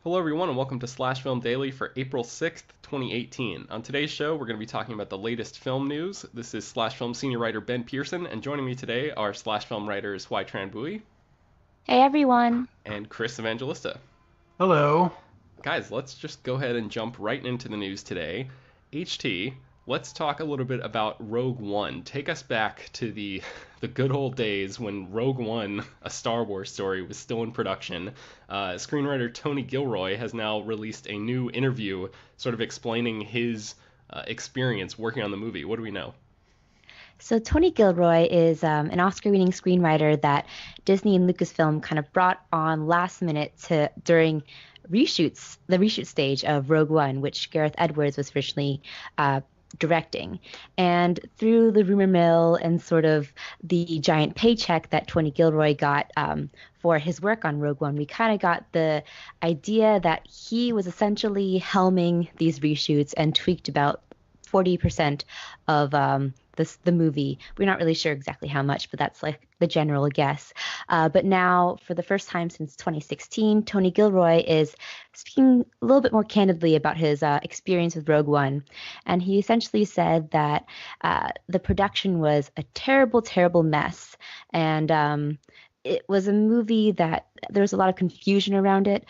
Hello, everyone, and welcome to Slash Film Daily for April 6th, 2018. On today's show, we're going to be talking about the latest film news. This is Slash Film senior writer Ben Pearson, and joining me today are Slash Film writers Hoai-Tran Hey everyone. and Chris Evangelista. Hello. Guys, let's just go ahead and jump right into the news today. HT, let's talk a little bit about Rogue One. Take us back to the good old days when Rogue One, a Star Wars story, was still in production. Screenwriter Tony Gilroy has now released a new interview sort of explaining his experience working on the movie. What do we know? So Tony Gilroy is an Oscar-winning screenwriter that Disney and Lucasfilm kind of brought on last minute to during the reshoot stage of Rogue One, which Gareth Edwards was originally directing. And through the rumor mill and sort of the giant paycheck that Tony Gilroy got for his work on Rogue One, we kind of got the idea that he was essentially helming these reshoots and tweaked about 40% of the movie. We're not really sure exactly how much, but that's like the general guess. But now, for the first time since 2016, Tony Gilroy is speaking a little bit more candidly about his experience with Rogue One. And he essentially said that the production was a terrible, terrible mess. And it was a movie that there was a lot of confusion around it.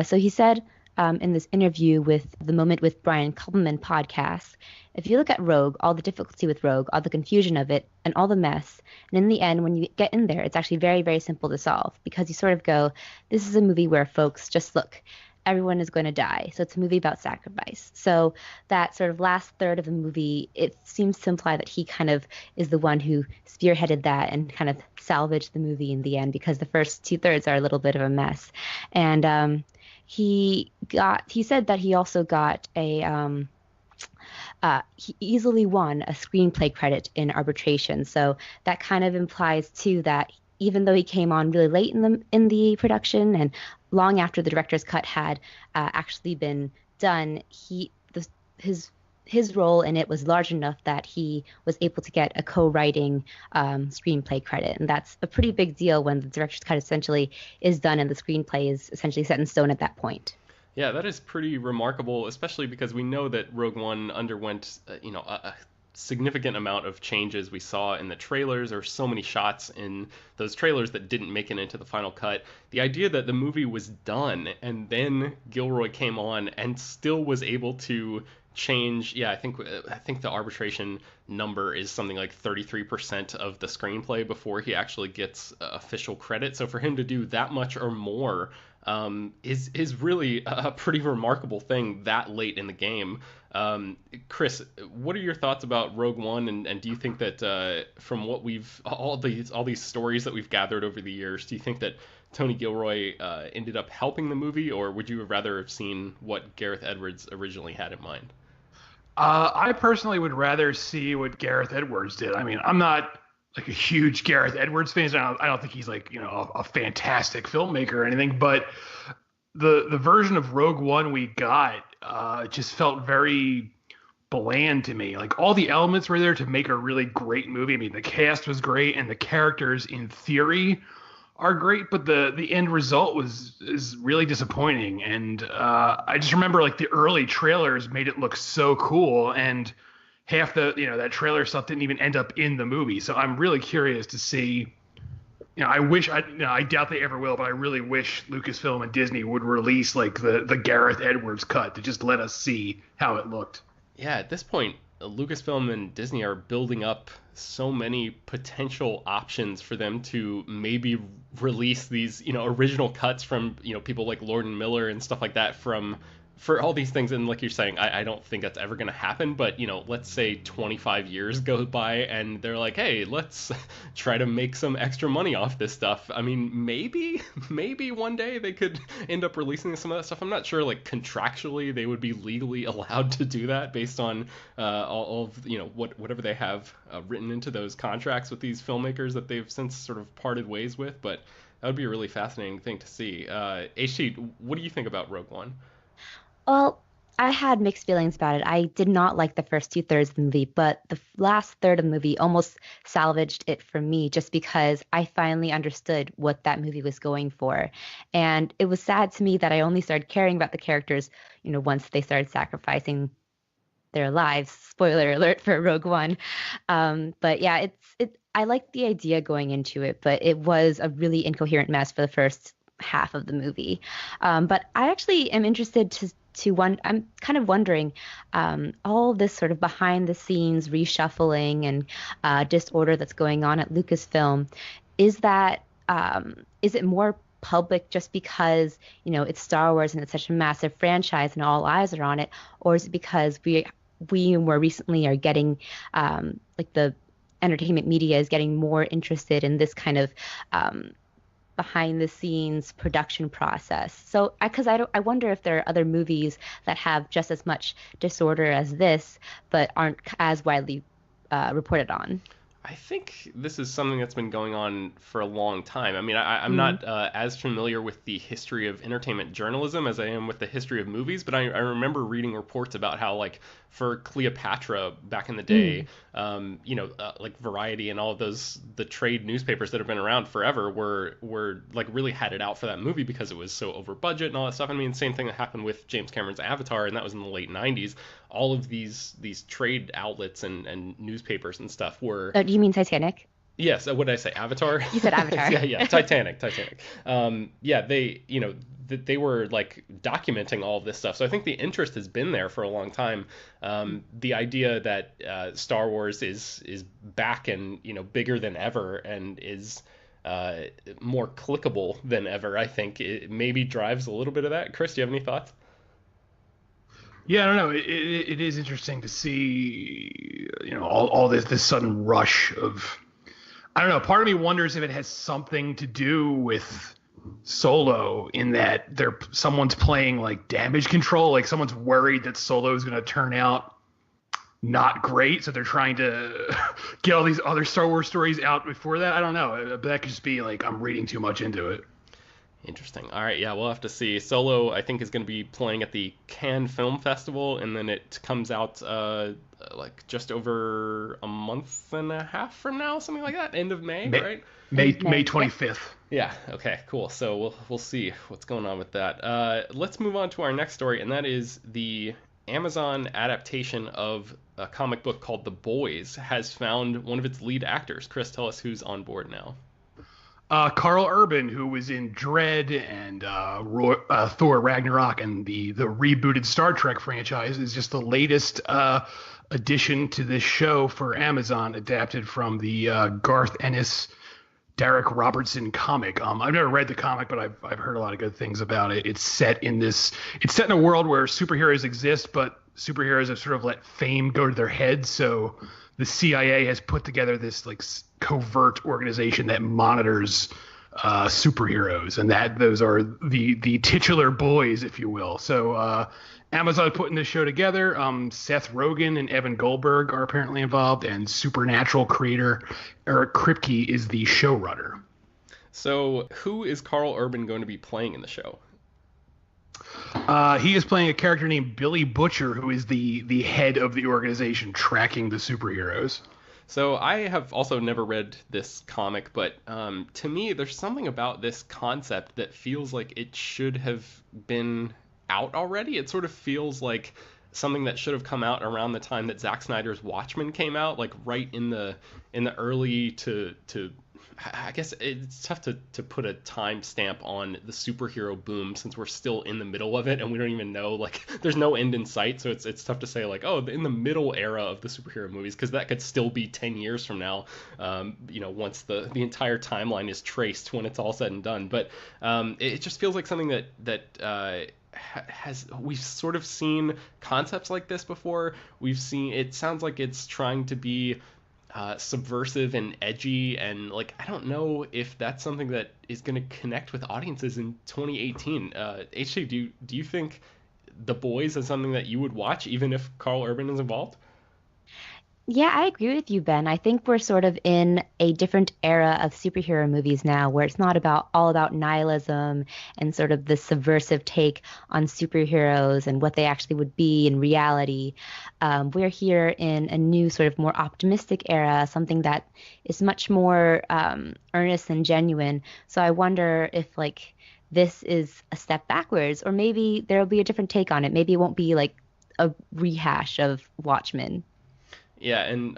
So he said, in this interview with the Moment with Brian Koppelman podcast, if you look at Rogue, all the difficulty with Rogue, all the confusion of it, and all the mess, and in the end, when you get in there, it's actually very, very simple to solve because you sort of go, this is a movie where folks just look, everyone is going to die. So it's a movie about sacrifice. So that sort of last third of the movie, it seems to imply that he kind of is the one who spearheaded that and kind of salvaged the movie in the end because the first two-thirds are a little bit of a mess. And he said that he also got he easily won a screenplay credit in arbitration. So that kind of implies too that even though he came on really late in the production and long after the director's cut had actually been done, his role in it was large enough that he was able to get a co-writing screenplay credit. And that's a pretty big deal when the director's cut essentially is done and the screenplay is essentially set in stone at that point. Yeah, that is pretty remarkable, especially because we know that Rogue One underwent, a significant amount of changes. We saw in the trailers. There were so many shots in those trailers that didn't make it into the final cut. The idea that the movie was done and then Gilroy came on and still was able to change. Yeah, I think the arbitration number is something like 33% of the screenplay before he actually gets official credit. So for him to do that much or more is really a pretty remarkable thing that late in the game. Chris, what are your thoughts about Rogue One, and do you think that from what we've all these stories that we've gathered over the years, do you think that Tony Gilroy ended up helping the movie, or would you rather have seen what Gareth Edwards originally had in mind? I personally would rather see what Gareth Edwards did. I mean, I'm not like a huge Gareth Edwards fan. I don't think he's like a fantastic filmmaker or anything. But the version of Rogue One we got just felt very bland to me. Like all the elements were there to make a really great movie. I mean, the cast was great and the characters in theory are great, but the end result is really disappointing. And I just remember like the early trailers made it look so cool, and half the that trailer stuff didn't even end up in the movie. So I'm really curious to see. I wish I doubt they ever will, but I really wish Lucasfilm and Disney would release like the Gareth Edwards cut to just let us see how it looked. Yeah, at this point, Lucasfilm and Disney are building up so many potential options for them to maybe release these, original cuts from, people like Lord and Miller and stuff like that from for all these things. And like you're saying, I don't think that's ever going to happen. But, let's say 25 years go by and they're like, hey, let's try to make some extra money off this stuff. I mean, maybe one day they could end up releasing some of that stuff. I'm not sure, like, contractually they would be legally allowed to do that based on all of, whatever they have written into those contracts with these filmmakers that they've since sort of parted ways with. But that would be a really fascinating thing to see. HT, what do you think about Rogue One? Well, I had mixed feelings about it. I did not like the first two-thirds of the movie, but the last third of the movie almost salvaged it for me just because I finally understood what that movie was going for. And it was sad to me that I only started caring about the characters, once they started sacrificing their lives. Spoiler alert for Rogue One. But yeah, I liked the idea going into it, but it was a really incoherent mess for the first half of the movie. But I actually am interested to one. I'm kind of wondering, all this sort of behind the scenes reshuffling and disorder that's going on at Lucasfilm. Is it more public just because it's Star Wars and it's such a massive franchise and all eyes are on it, or is it because we more recently are getting like the entertainment media is getting more interested in this kind of behind the scenes production process? So I wonder if there are other movies that have just as much disorder as this but aren't as widely reported on. I think this is something that's been going on for a long time. I mean, I'm not as familiar with the history of entertainment journalism as I am with the history of movies, but I remember reading reports about how, like, for Cleopatra back in the day, like Variety and all of the trade newspapers that have been around forever were like really had it out for that movie because it was so over budget and all that stuff. I mean, same thing that happened with James Cameron's Avatar, and that was in the late 90s. All of these trade outlets and newspapers and stuff were. Oh, do you mean Titanic? Yes. What did I say? Avatar? You said Avatar. Yeah. Titanic. Yeah, they were like documenting all of this stuff. So I think the interest has been there for a long time. The idea that Star Wars is back and bigger than ever and is more clickable than ever, I think it maybe drives a little bit of that. Chris, do you have any thoughts? Yeah, I don't know. It is interesting to see, all this sudden rush of, I don't know. Part of me wonders if it has something to do with Solo, in that someone's playing like damage control, like someone's worried that Solo is going to turn out not great, so they're trying to get all these other Star Wars stories out before that. I don't know. But that could just be like I'm reading too much into it. Interesting. All right, yeah, we'll have to see. Solo, I think, is going to be playing at the Cannes Film Festival, and then it comes out like just over a month and a half from now, something like that, end of May, right? May 25th. Yeah. Okay. Cool. So we'll see what's going on with that. Let's move on to our next story, and that is the Amazon adaptation of a comic book called The Boys has found one of its lead actors. Chris, tell us who's on board now. Karl Urban, who was in Dread and Thor Ragnarok and the rebooted Star Trek franchise, is just the latest addition to this show for Amazon, adapted from the Garth Ennis, Derek Robertson comic. I've never read the comic, but I've heard a lot of good things about it. It's set in a world where superheroes exist, but superheroes have sort of let fame go to their heads. So the CIA has put together this like covert organization that monitors superheroes, and those are the titular boys, if you will. So Amazon putting this show together. Seth Rogen and Evan Goldberg are apparently involved, and Supernatural creator Eric Kripke is the showrunner. So who is Karl Urban going to be playing in the show? He is playing a character named Billy Butcher, who is the head of the organization tracking the superheroes. So I have also never read this comic, but to me, there's something about this concept that feels like it should have been out already. It sort of feels like something that should have come out around the time that Zack Snyder's Watchmen came out, like right in the early to I guess it's tough to put a timestamp on the superhero boom since we're still in the middle of it and we don't even know, like, there's no end in sight. So it's tough to say, like, oh, in the middle era of the superhero movies, because that could still be 10 years from now, once the entire timeline is traced when it's all said and done. But it just feels like something that we've sort of seen concepts like this before. It sounds like it's trying to be subversive and edgy, and like I don't know if that's something that is going to connect with audiences in 2018. HJ, do you think The Boys is something that you would watch even if Karl Urban is involved? Yeah, I agree with you, Ben. I think we're sort of in a different era of superhero movies now where it's not about all about nihilism and sort of the subversive take on superheroes and what they actually would be in reality. We're here in a new sort of more optimistic era, something that is much more earnest and genuine. So I wonder if like this is a step backwards, or maybe there'll be a different take on it. Maybe it won't be like a rehash of Watchmen. Yeah, and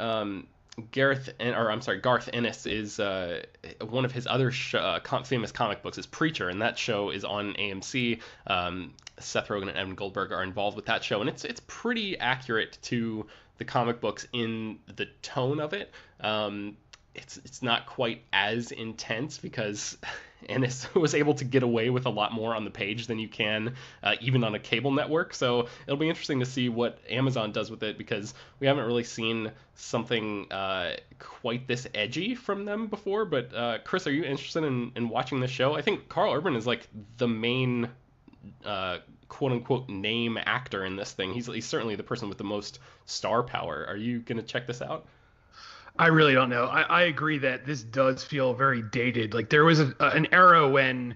Garth Ennis is one of his other famous comic books is Preacher, and that show is on AMC. Seth Rogen and Evan Goldberg are involved with that show, and it's pretty accurate to the comic books in the tone of it. It's not quite as intense because Ennis was able to get away with a lot more on the page than you can even on a cable network. So it'll be interesting to see what Amazon does with it because we haven't really seen something quite this edgy from them before. But Chris, are you interested in watching this show? I think Karl Urban is like the main quote unquote name actor in this thing. He's certainly the person with the most star power. Are you gonna check this out? I really don't know. I agree that this does feel very dated. Like there was an era when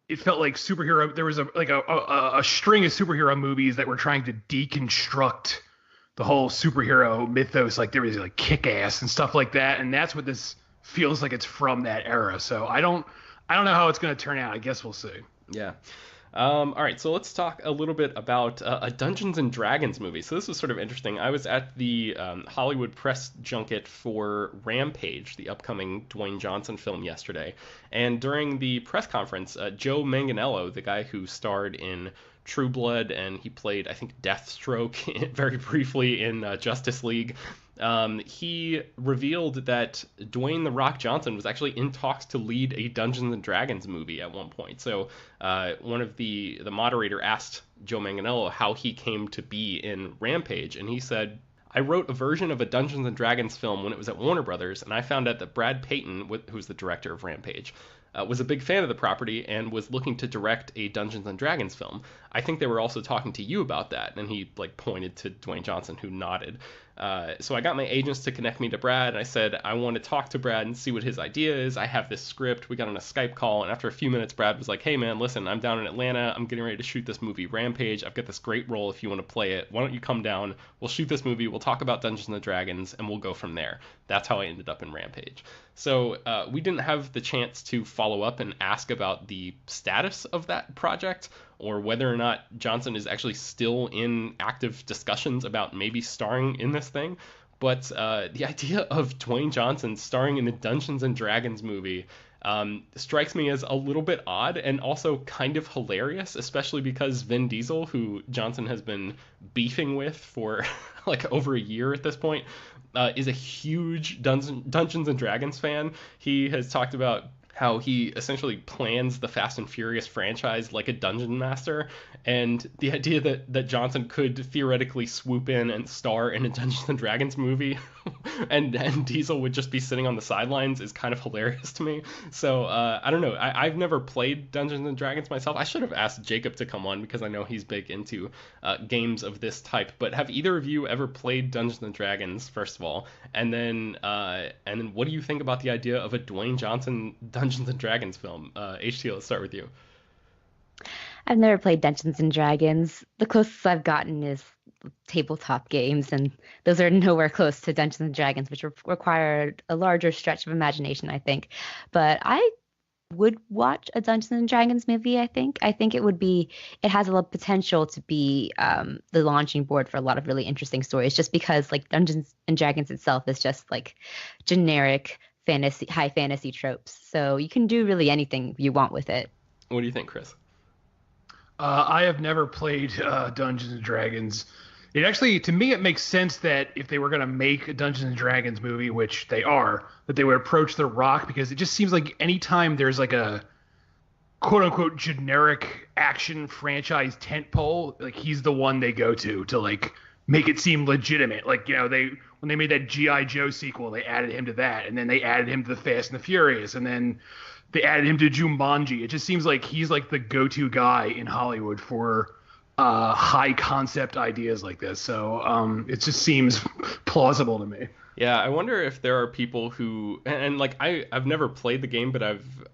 it felt like superhero. There was a string of superhero movies that were trying to deconstruct the whole superhero mythos. Like there was like Kick-Ass and stuff like that, and that's what this feels like. It's from that era. So I don't know how it's going to turn out. I guess we'll see. Yeah. All right, so let's talk a little bit about a Dungeons and Dragons movie. So this was sort of interesting. I was at the Hollywood press junket for Rampage, the upcoming Dwayne Johnson film, yesterday. And during the press conference, Joe Manganiello, the guy who starred in True Blood and he played, I think, Deathstroke very briefly in Justice League, he revealed that Dwayne "The Rock" Johnson was actually in talks to lead a Dungeons and Dragons movie at one point. So one of the moderator asked Joe Manganiello how he came to be in Rampage, and he said, "I wrote a version of a Dungeons and Dragons film when it was at Warner Brothers, and I found out that Brad Payton, who's the director of Rampage, was a big fan of the property and was looking to direct a Dungeons and Dragons film. I think they were also talking to you about that." And he like pointed to Dwayne Johnson, who nodded. So I got my agents to connect me to Brad, and I said, "I want to talk to Brad and see what his idea is. I have this script." We got on a Skype call, and after a few minutes, Brad was like, "Hey man, listen, I'm down in Atlanta. I'm getting ready to shoot this movie Rampage. I've got this great role if you want to play it. Why don't you come down? We'll shoot this movie. We'll talk about Dungeons and Dragons, and we'll go from there." That's how I ended up in Rampage. So we didn't have the chance to follow up and ask about the status of that project or whether or not Johnson is actually still in active discussions about maybe starring in this thing. But the idea of Dwayne Johnson starring in a Dungeons and Dragons movie strikes me as a little bit odd and also kind of hilarious, especially because Vin Diesel, who Johnson has been beefing with for like over a year at this point, is a huge Dungeons and Dragons fan. He has talked about how he essentially plans the Fast and Furious franchise like a dungeon master, and the idea that Johnson could theoretically swoop in and star in a Dungeons and Dragons movie and Diesel would just be sitting on the sidelines is kind of hilarious to me. So I don't know. I've never played Dungeons and Dragons myself. I should have asked Jacob to come on because I know he's big into games of this type. But have either of you ever played Dungeons and Dragons, first of all? And then what do you think about the idea of a Dwayne Johnson Dungeons and Dragons film? HT, let's start with you. I've never played Dungeons and Dragons. The closest I've gotten is tabletop games, and those are nowhere close to Dungeons and Dragons, which require a larger stretch of imagination, I think. But I would watch a Dungeons and Dragons movie. I think it has a lot of potential to be the launching board for a lot of really interesting stories, just because like Dungeons and Dragons itself is just like generic high fantasy tropes. So you can do really anything you want with it. What do you think, Chris? I have never played Dungeons and Dragons. It actually, to me, it makes sense that if they were going to make a Dungeons and Dragons movie, which they are, that they would approach The Rock, because it just seems like anytime there's like a quote unquote generic action franchise tentpole, like he's the one they go to like make it seem legitimate. Like, you know, when they made that G.I. Joe sequel, they added him to that, and then they added him to the Fast and the Furious, and then they added him to Jumanji. It just seems like he's like the go-to guy in Hollywood for high concept ideas like this. So it just seems plausible to me. Yeah, I wonder if there are people who and like I've never played the game, but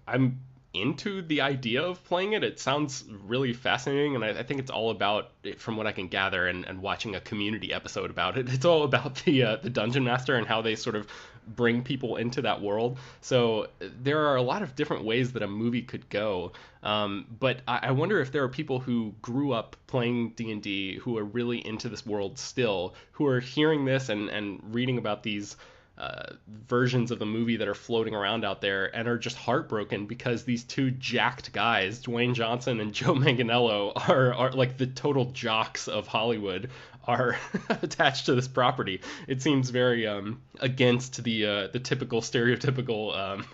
I'm into the idea of playing it. It sounds really fascinating, and I think it's all about, from what I can gather and watching a community episode about it, it's all about the dungeon master and how they sort of bring people into that world. So there are a lot of different ways that a movie could go. But I wonder if there are people who grew up playing D&D who are really into this world still, who are hearing this and reading about these versions of the movie that are floating around out there and are just heartbroken because these two jacked guys, Dwayne Johnson and Joe Manganiello, are like the total jocks of Hollywood, are attached to this property. It seems very against the typical stereotypical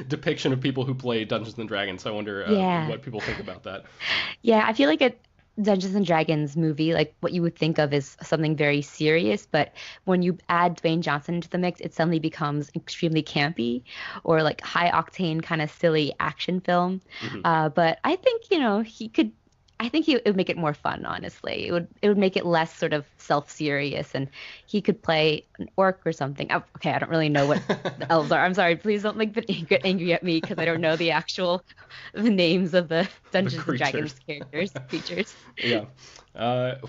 depiction of people who play Dungeons and Dragons. So I wonder Yeah. what people think about that. Yeah, I feel like a Dungeons and Dragons movie, like what you would think of is something very serious, but when you add Dwayne Johnson into the mix, it suddenly becomes extremely campy or like high octane kind of silly action film. Hmm. But I think, I think he would make it more fun, honestly. It would make it less sort of self-serious, and he could play an orc or something. Oh, okay, I don't really know what the elves are. I'm sorry. Please don't like get angry at me because I don't know the names of the The Dungeons and Dragons creatures. creatures. Yeah.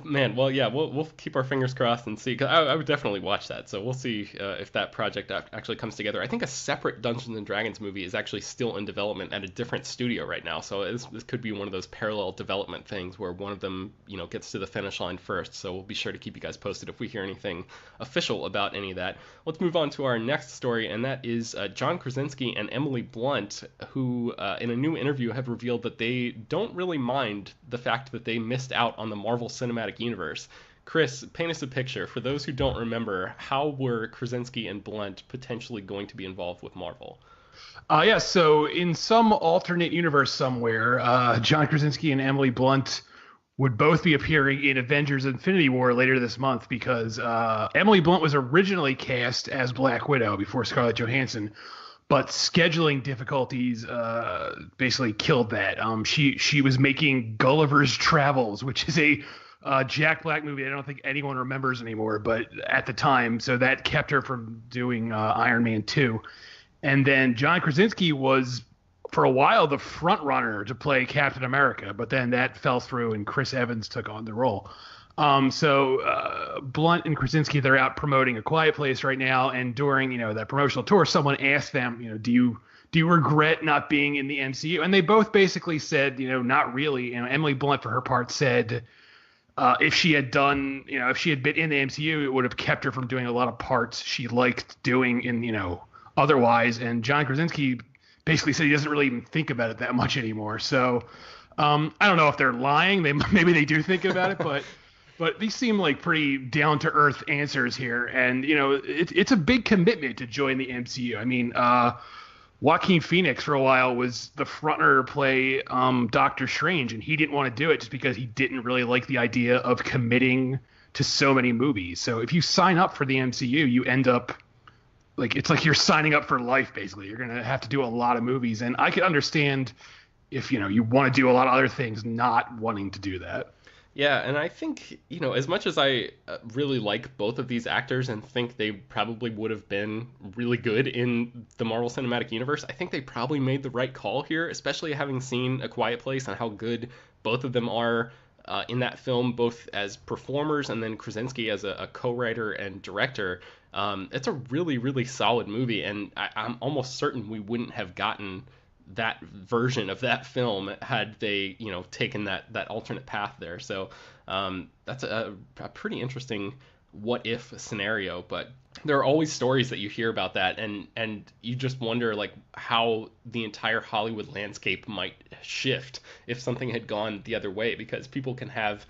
Man, well, yeah, we'll keep our fingers crossed and see. 'Cause I would definitely watch that. So we'll see if that project actually comes together. I think a separate Dungeons and Dragons movie is actually still in development at a different studio right now. So this could be one of those parallel development things where one of them, gets to the finish line first. So we'll be sure to keep you guys posted if we hear anything official about any of that. Let's move on to our next story, and that is John Krasinski and Emily Blunt, who in a new interview have revealed that they don't really mind the fact that they missed out on the Marvel Cinematic Universe. Chris, paint us a picture. For those who don't remember, how were Krasinski and Blunt potentially going to be involved with Marvel? Yeah, so in some alternate universe somewhere, John Krasinski and Emily Blunt would both be appearing in Avengers Infinity War later this month because Emily Blunt was originally cast as Black Widow before Scarlett Johansson, but scheduling difficulties basically killed that. She was making Gulliver's Travels, which is a Jack Black movie I don't think anyone remembers anymore, but at the time, so that kept her from doing Iron Man 2. And then John Krasinski was, for a while, the front runner to play Captain America, but then that fell through and Chris Evans took on the role. So Blunt and Krasinski, they're out promoting A Quiet Place right now, and during that promotional tour, someone asked them, do you regret not being in the MCU? And they both basically said, not really. Emily Blunt, for her part, said if she had been in the MCU, it would have kept her from doing a lot of parts she liked doing in otherwise. And John Krasinski basically said he doesn't really even think about it that much anymore. So I don't know if they're lying. Maybe they do think about it, but these seem like pretty down to earth answers here. And it's a big commitment to join the MCU. I mean, Joaquin Phoenix for a while was the frontrunner to play Doctor Strange, and he didn't want to do it just because he didn't really like the idea of committing to so many movies. So if you sign up for the MCU, you end up it's like you're signing up for life, basically. You're going to have to do a lot of movies. And I could understand if, you want to do a lot of other things, not wanting to do that. Yeah, and I think, as much as I really like both of these actors and think they probably would have been really good in the Marvel Cinematic Universe, I think they probably made the right call here, especially having seen A Quiet Place and how good both of them are in that film, both as performers and then Krasinski as a co-writer and director. It's a really, really solid movie, and I'm almost certain we wouldn't have gotten that version of that film had they, taken that alternate path there. So that's a pretty interesting what if scenario. But there are always stories that you hear about that, and you just wonder how the entire Hollywood landscape might shift if something had gone the other way, because people can have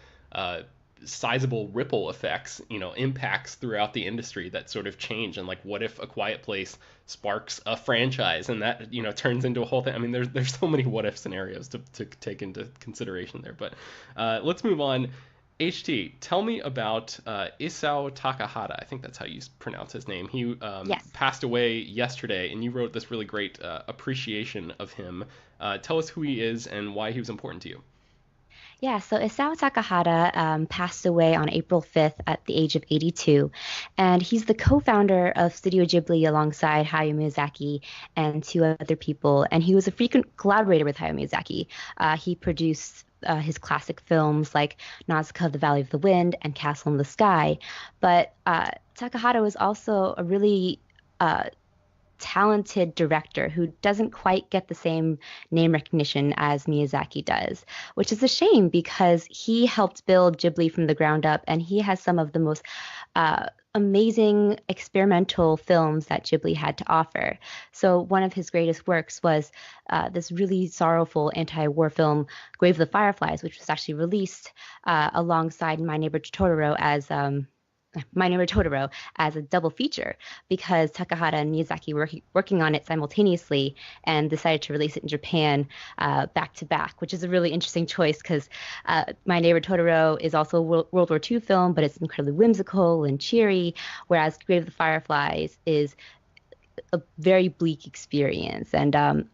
sizable ripple effects, impacts throughout the industry that sort of change. And what if A Quiet Place sparks a franchise and that, turns into a whole thing? I mean, there's so many what if scenarios to take into consideration there. But let's move on. HT, tell me about Isao Takahata. I think that's how you pronounce his name. He Yes. passed away yesterday, and you wrote this really great appreciation of him. Tell us who he is and why he was important to you. Yeah, so Isao Takahata passed away on April 5th at the age of 82, and he's the co-founder of Studio Ghibli alongside Hayao Miyazaki and two other people, and he was a frequent collaborator with Hayao Miyazaki. He produced his classic films like Nausicaa of the Valley of the Wind and Castle in the Sky, but Takahata was also a really talented director who doesn't quite get the same name recognition as Miyazaki does, which is a shame because he helped build Ghibli from the ground up, and he has some of the most amazing experimental films that Ghibli had to offer. So one of his greatest works was this really sorrowful anti-war film, Grave of the Fireflies, which was actually released alongside My Neighbor Totoro as a double feature because Takahata and Miyazaki were working on it simultaneously and decided to release it in Japan back to back, which is a really interesting choice because My Neighbor Totoro is also a World War II film, but it's incredibly whimsical and cheery, whereas Grave of the Fireflies is a very bleak experience and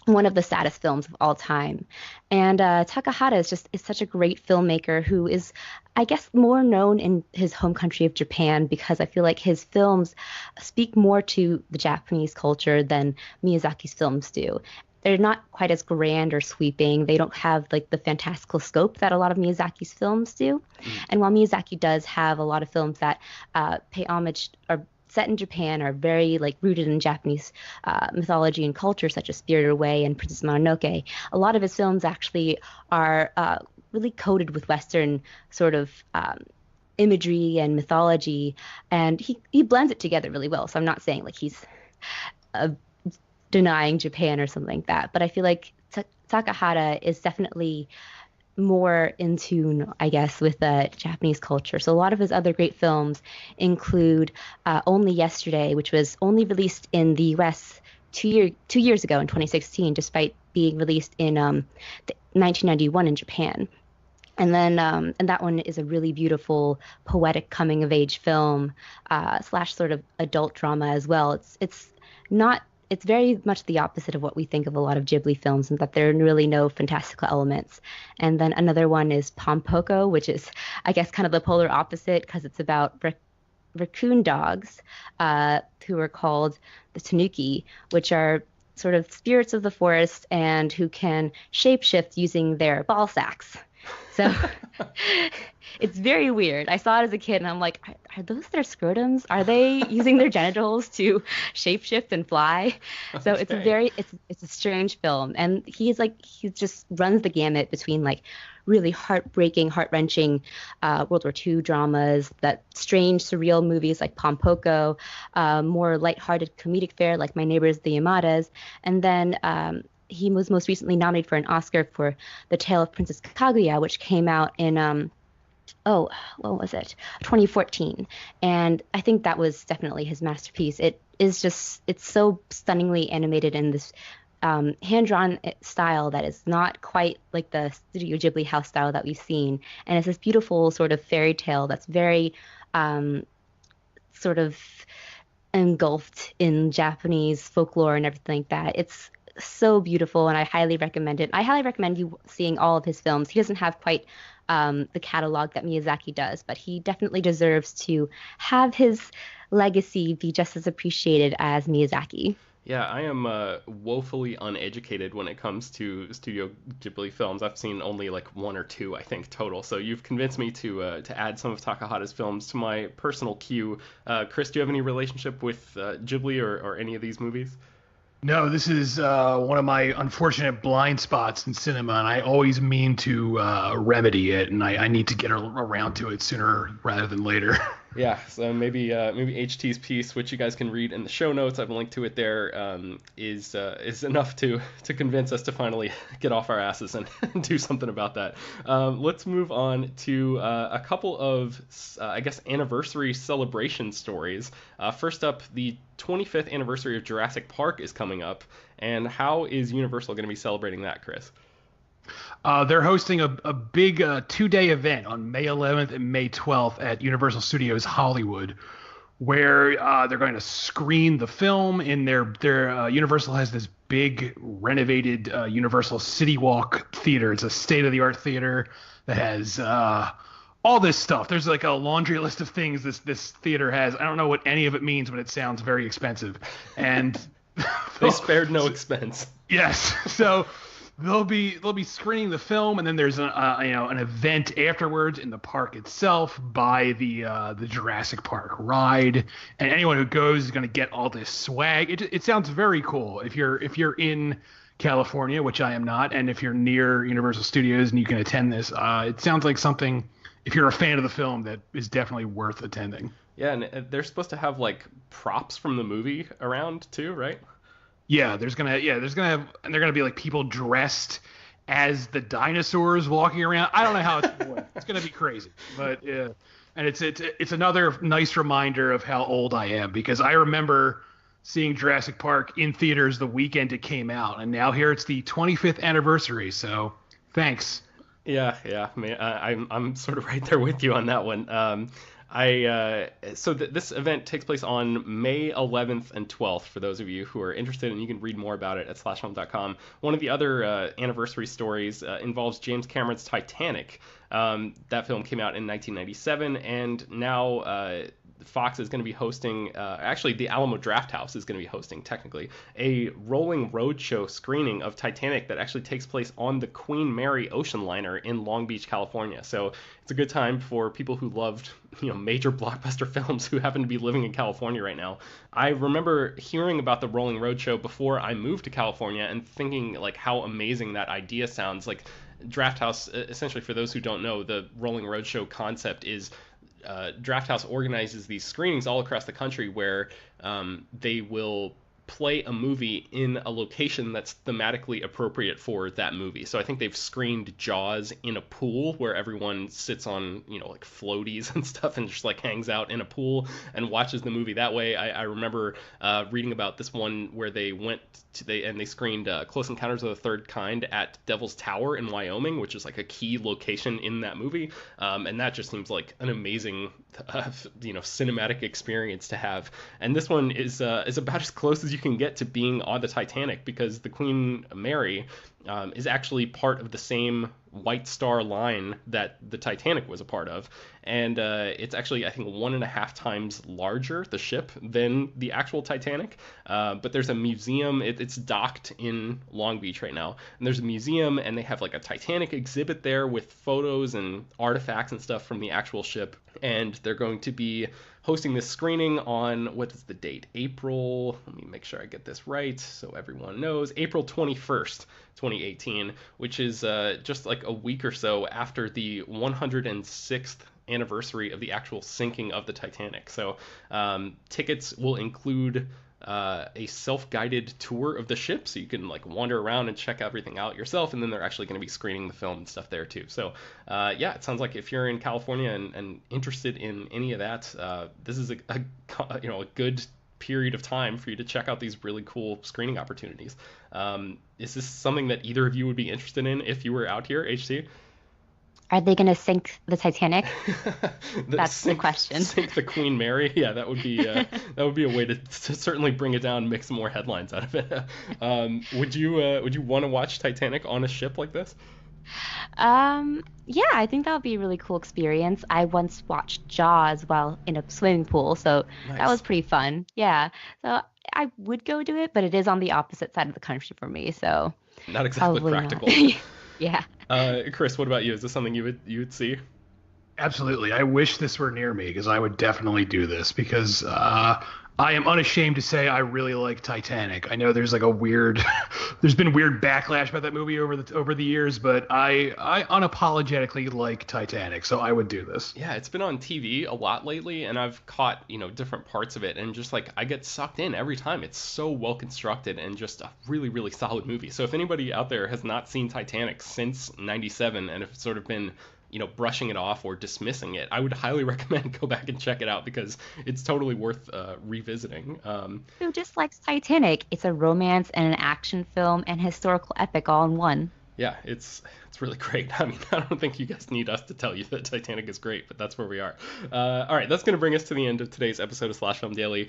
one of the saddest films of all time. And Takahata is such a great filmmaker who is, I guess, more known in his home country of Japan because I feel like his films speak more to the Japanese culture than Miyazaki's films do. They're not quite as grand or sweeping. They don't have like the fantastical scope that a lot of Miyazaki's films do. And while Miyazaki does have a lot of films that pay homage or set in Japan are very like rooted in Japanese mythology and culture, such as Spirited Away and Princess Mononoke. A lot of his films actually are really coated with Western sort of imagery and mythology, and he blends it together really well. So I'm not saying like he's denying Japan or something like that, but I feel like Takahata is definitely more in tune, I guess, with the Japanese culture. So a lot of his other great films include Only Yesterday, which was only released in the U.S. 2 years ago in 2016, despite being released in 1991 in Japan. And then and that one is a really beautiful, poetic coming of age film slash sort of adult drama as well. It's very much the opposite of what we think of a lot of Ghibli films, and that there are really no fantastical elements. And then another one is Pompoko, which is, I guess, kind of the polar opposite because it's about raccoon dogs who are called the Tanuki, which are sort of spirits of the forest and who can shapeshift using their ball sacks. So it's very weird. I saw it as a kid and I'm like, are those their scrotums? Are they using their genitals to shapeshift and fly? So it's a strange film. And he just runs the gamut between like really heartbreaking, heart-wrenching World War II dramas, that strange, surreal movies like Pompoko, more lighthearted comedic fare like My Neighbors the Yamadas, and then he was most recently nominated for an Oscar for The Tale of Princess Kaguya, which came out in, what was it? 2014. And I think that was definitely his masterpiece. It's so stunningly animated in this hand-drawn style that is not quite like the Studio Ghibli house style that we've seen. And it's this beautiful sort of fairy tale that's very sort of engulfed in Japanese folklore and everything like that. It's so beautiful, and I highly recommend it. I highly recommend you seeing all of his films. He doesn't have quite the catalog that Miyazaki does, but he definitely deserves to have his legacy be just as appreciated as Miyazaki. Yeah, I am woefully uneducated when it comes to Studio Ghibli films. I've seen only like one or two, I think, total. So you've convinced me to add some of Takahata's films to my personal queue. Chris, do you have any relationship with Ghibli or any of these movies? No, this is one of my unfortunate blind spots in cinema, and I always mean to remedy it, and I need to get around to it sooner rather than later. Yeah, so maybe HT's piece, which you guys can read in the show notes, I've linked to it there, is enough to convince us to finally get off our asses and do something about that. Let's move on to a couple of, I guess, anniversary celebration stories. First up, the 25th anniversary of Jurassic Park is coming up, and how is Universal going to be celebrating that, Chris? They're hosting a big two-day event on May 11th and May 12th at Universal Studios Hollywood, where they're going to screen the film in their Universal has this big renovated Universal City Walk theater. It's a state-of-the-art theater that has all this stuff. There's like a laundry list of things this theater has. I don't know what any of it means, but it sounds very expensive. And they spared no expense. Yes. So they'll be screening the film, and then there's an event afterwards in the park itself by the Jurassic Park ride, and anyone who goes is going to get all this swag. It sounds very cool. If you're in California, which I am not, and if you're near Universal Studios and you can attend this, it sounds like something. If you're a fan of the film, that is definitely worth attending. Yeah, and they're supposed to have like props from the movie around too, right? Yeah, they're gonna be like people dressed as the dinosaurs walking around. I don't know how it's gonna work. It's gonna be crazy, but yeah, and it's another nice reminder of how old I am, because I remember seeing Jurassic Park in theaters the weekend it came out, and now here it's the 25th anniversary. So thanks. Yeah, man, I'm sort of right there with you on that one. This event takes place on May 11th and 12th for those of you who are interested, and you can read more about it at slashfilm.com. One of the other anniversary stories involves James Cameron's Titanic. That film came out in 1997, and now Fox is going to be hosting, actually the Alamo Drafthouse is going to be hosting, technically, a rolling roadshow screening of Titanic that actually takes place on the Queen Mary ocean liner in Long Beach, California. So it's a good time for people who loved, major blockbuster films who happen to be living in California right now. I remember hearing about the rolling roadshow before I moved to California and thinking like how amazing that idea sounds. Like Drafthouse, essentially, for those who don't know, the rolling roadshow concept is Drafthouse organizes these screenings all across the country where they will play a movie in a location that's thematically appropriate for that movie. So I think they've screened Jaws in a pool where everyone sits on, like floaties and stuff and just like hangs out in a pool and watches the movie that way. I remember reading about this one where they went to they screened Close Encounters of the Third Kind at Devil's Tower in Wyoming, which is like a key location in that movie. And that just seems like an amazing, cinematic experience to have. And this one is about as close as you can get to being on the Titanic, because the Queen Mary is actually part of the same White Star Line that the Titanic was a part of, and it's actually, I think, 1.5 times larger, the ship, than the actual Titanic. But there's a museum. It's docked in Long Beach right now, and there's a museum, and they have like a Titanic exhibit there with photos and artifacts and stuff from the actual ship. And they're going to be hosting this screening on, what is the date? Let me make sure I get this right so everyone knows, April 21st, 2018, which is just like a week or so after the 106th anniversary of the actual sinking of the Titanic. So tickets will include a self-guided tour of the ship, so you can like wander around and check everything out yourself, and then they're actually going to be screening the film and stuff there too. So it sounds like if you're in California and interested in any of that, this is a good period of time for you to check out these really cool screening opportunities. Is this something that either of you would be interested in if you were out here, HT? Are they going to sink the Titanic? That's the question. Sink the Queen Mary? Yeah, that would be a way to certainly bring it down, make some more headlines out of it. Would you want to watch Titanic on a ship like this? Yeah, I think that would be a really cool experience. I once watched Jaws while in a swimming pool, so Nice. that was pretty fun. Yeah, so I would go do it, but it is on the opposite side of the country for me, so Not exactly probably practical. not. Yeah. Chris, what about you? Is this something you would see? Absolutely. I wish this were near me, because I would definitely do this, because I am unashamed to say I really like Titanic. I know there's like there's been weird backlash about that movie over the years, but I unapologetically like Titanic, so I would do this. Yeah, it's been on TV a lot lately, and I've caught, different parts of it, and just like I get sucked in every time. It's so well constructed and just a really, really solid movie. So if anybody out there has not seen Titanic since '97 and have sort of been brushing it off or dismissing it, I would highly recommend go back and check it out, because it's totally worth revisiting. Who just likes Titanic? It's a romance and an action film and historical epic all in one. Yeah, it's really great. I mean, I don't think you guys need us to tell you that Titanic is great, but that's where we are. All right, that's going to bring us to the end of today's episode of Slash Film Daily.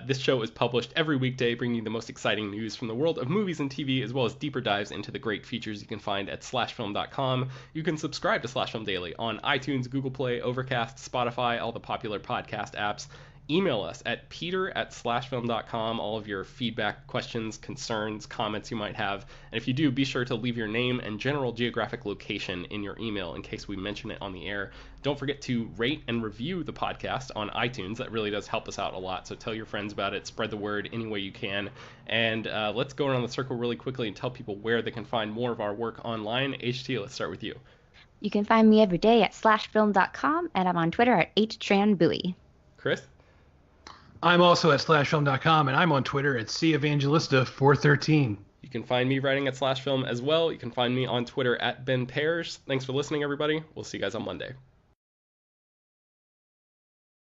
This show is published every weekday, bringing you the most exciting news from the world of movies and TV, as well as deeper dives into the great features you can find at slashfilm.com. You can subscribe to Slash Film Daily on iTunes, Google Play, Overcast, Spotify, all the popular podcast apps. Email us at peter@slashfilm.com, all of your feedback, questions, concerns, comments you might have. And if you do, be sure to leave your name and general geographic location in your email in case we mention it on the air. Don't forget to rate and review the podcast on iTunes. That really does help us out a lot. So tell your friends about it, spread the word any way you can. And let's go around the circle really quickly and tell people where they can find more of our work online. HT, let's start with you. You can find me every day at slashfilm.com, and I'm on Twitter at HTranBuoy. Chris? I'm also at slashfilm.com, and I'm on Twitter at Evangelista413. You can find me writing at Slash Film as well. You can find me on Twitter at Ben Pearson. Thanks for listening, everybody. We'll see you guys on Monday.